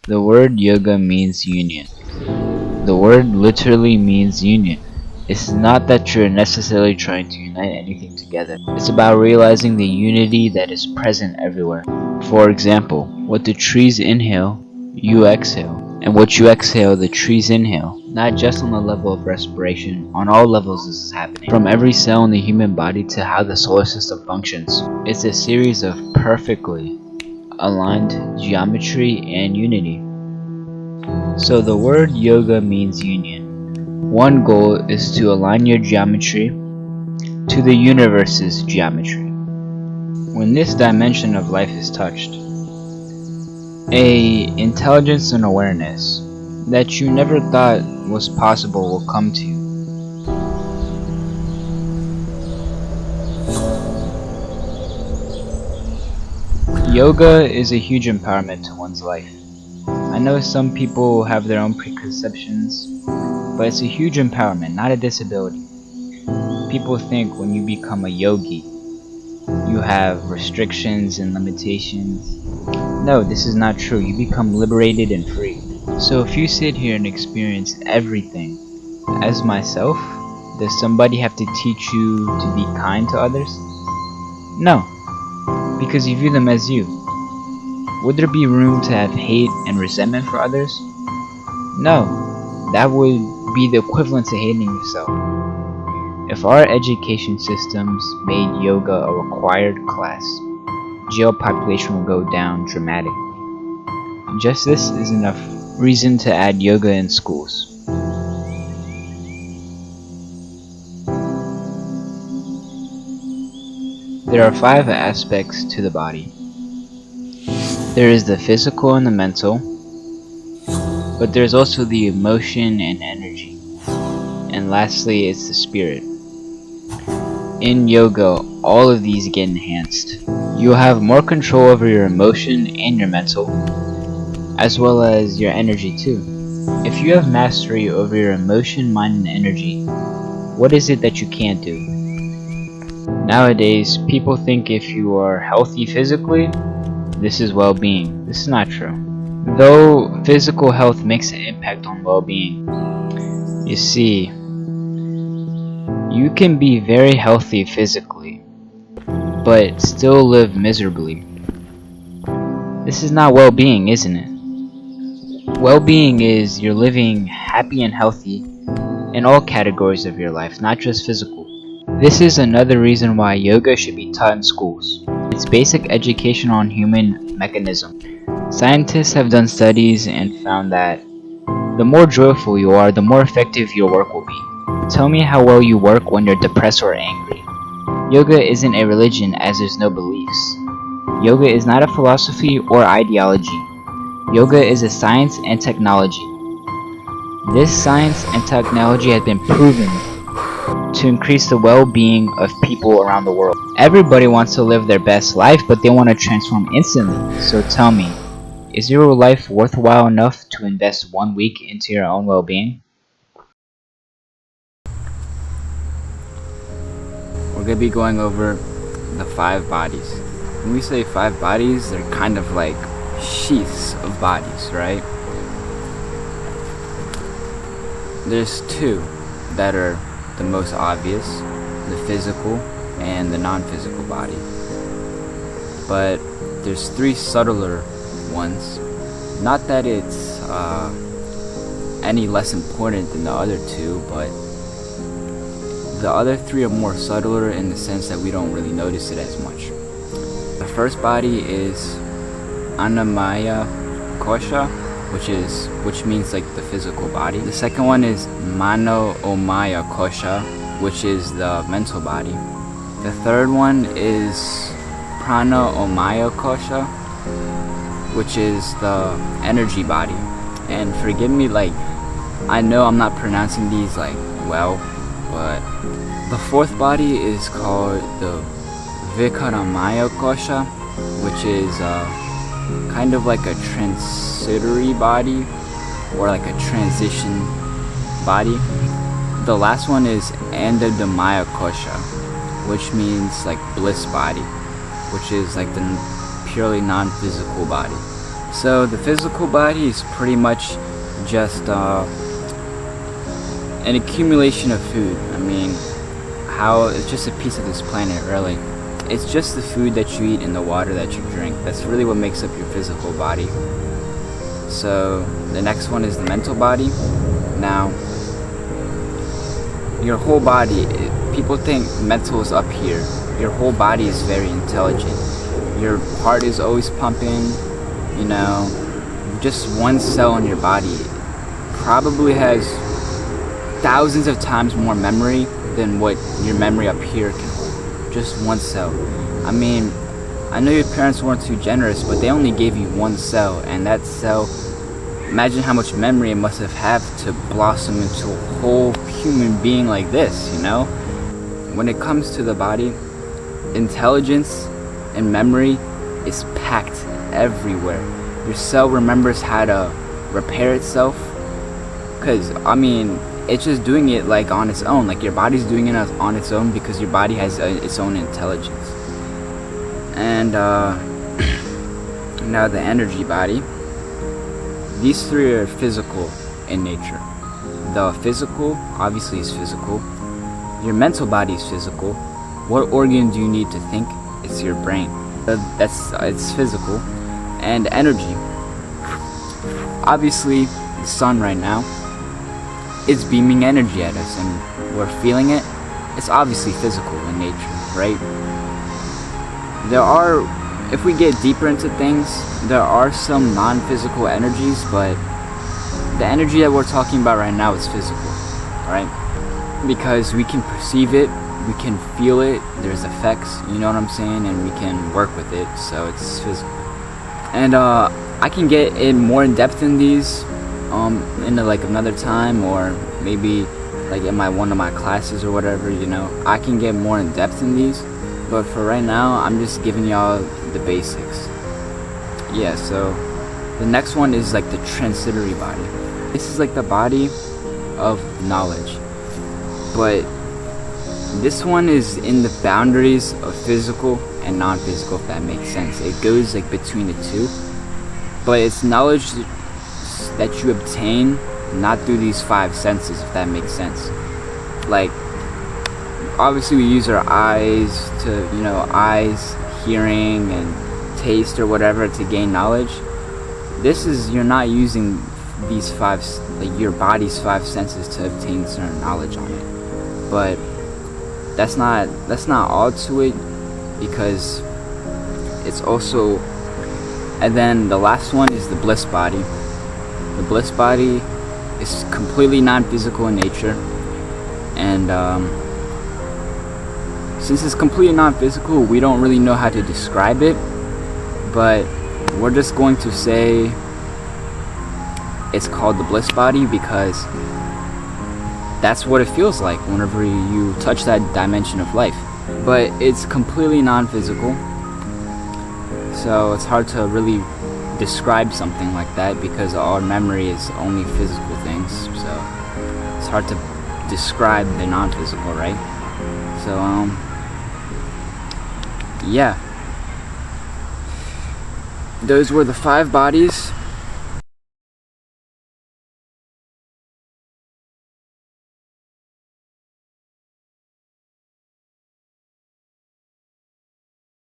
The word yoga means union. The word literally means union. It's not that you're necessarily trying to unite anything together. It's about realizing the unity that is present everywhere. For example, what the trees inhale, you exhale. And what you exhale, the trees inhale. Not just on the level of respiration, on all levels this is happening. From every cell in the human body to how the solar system functions. It's a series of perfectly aligned geometry and unity. So the word yoga means union. One goal is to align your geometry to the universe's geometry. When this dimension of life is touched, a intelligence and awareness that you never thought was possible will come to you. Yoga is a huge empowerment to one's life. I know some people have their own preconceptions, but it's a huge empowerment, not a disability. People think when you become a yogi, you have restrictions and limitations. No, this is not true. You become liberated and free. So if you sit here and experience everything as myself, does somebody have to teach you to be kind to others? No, because you view them as you. Would there be room to have hate and resentment for others? No, that would be the equivalent to hating yourself. If our education systems made yoga a required class, jail population will go down dramatically. Just this is enough reason to add yoga in schools. There are 5 aspects to the body. There is the physical and the mental, but there's also the emotion and energy. And lastly, it's the spirit. In yoga, all of these get enhanced. You'll have more control over your emotion and your mental, as well as your energy too. If you have mastery over your emotion, mind, and energy, what is it that you can't do? Nowadays, people think if you are healthy physically, this is well-being. This is not true. Though physical health makes an impact on well-being, you see, you can be very healthy physically, but still live miserably. This is not well-being, isn't it? Well-being is you're living happy and healthy in all categories of your life, not just physical. This is another reason why yoga should be taught in schools. It's basic education on human mechanism. Scientists have done studies and found that the more joyful you are, the more effective your work will be. Tell me how well you work when you're depressed or angry. Yoga isn't a religion as there's no beliefs. Yoga is not a philosophy or ideology. Yoga is a science and technology. This science and technology has been proven to increase the well-being of people around the world. Everybody wants to live their best life, but they want to transform instantly. So tell me, is your life worthwhile enough to invest 1 week into your own well-being? We're going to be going over the 5 bodies. When we say 5 bodies, they're kind of like sheaths of bodies, right? There's 2 that are the most obvious, the physical and the non-physical body. But there's 3 subtler ones. Not that it's any less important than the other 2, but the other 3 are more subtler in the sense that we don't really notice it as much. The first body is Annamaya Kosha, which means like the physical body. The second one is Mano Omaya Kosha, which is the mental body. The third one is Prana Omaya Kosha, which is the energy body. And forgive me, like, I know I'm not pronouncing these like well, but the fourth body is called the Vikaramaya Kosha, which is kind of like a transitory body or like a transition body. The last one is Andadamaya Kosha, which means like Bliss Body, which is like the purely non-physical body. So the physical body is pretty much just an accumulation of food. I mean, how it's just a piece of this planet, really. It's just the food that you eat and the water that you drink. That's really what makes up your physical body. So the next one is the mental body. Now, your whole body, people think mental is up here. Your whole body is very intelligent. Your heart is always pumping, you know. Just one cell in your body probably has thousands of times more memory than what your memory up here can hold. Just one cell. I mean, I know your parents weren't too generous, but they only gave you one cell, and that cell, imagine how much memory it must have had to blossom into a whole human being like this, you know? When it comes to the body, intelligence and memory is packed everywhere. Your cell remembers how to repair itself, because, I mean, it's just doing it like on its own. Like your body's doing it on its own because your body has its own intelligence. And now the energy body. These three are physical in nature. The physical obviously is physical. Your mental body is physical. What organ do you need to think? It's your brain. It's physical. And energy. Obviously, the sun right now, it's beaming energy at us and we're feeling it. It's obviously physical in nature, right? If we get deeper into things, there are some non-physical energies, but the energy that we're talking about right now is physical, right? Because we can perceive it, we can feel it, there's effects, you know what I'm saying, and we can work with it, so it's physical. And I can get in more in depth in these in like another time, or maybe like in one of my classes or whatever, you know. I can get more in depth in these, but for right now I'm just giving y'all the basics. Yeah, so the next one is like the transitory body. This is like the body of knowledge, but this one is in the boundaries of physical and non-physical, if that makes sense. It goes like between the two, but it's knowledge that you obtain not through these five senses, if that makes sense. Like, obviously we use our eyes to, you know, eyes, hearing, and taste or whatever to gain knowledge. This is, you're not using these five, like your body's five senses to obtain certain knowledge on it. But that's not all to it, because it's also, and then the last one is the bliss body. The bliss body is completely non-physical in nature, and since it's completely non-physical, we don't really know how to describe it, but we're just going to say it's called the bliss body because that's what it feels like whenever you touch that dimension of life. But it's completely non-physical, so it's hard to really describe something like that because our memory is only physical things, so it's hard to describe the non-physical, right? So yeah, those were the 5 bodies.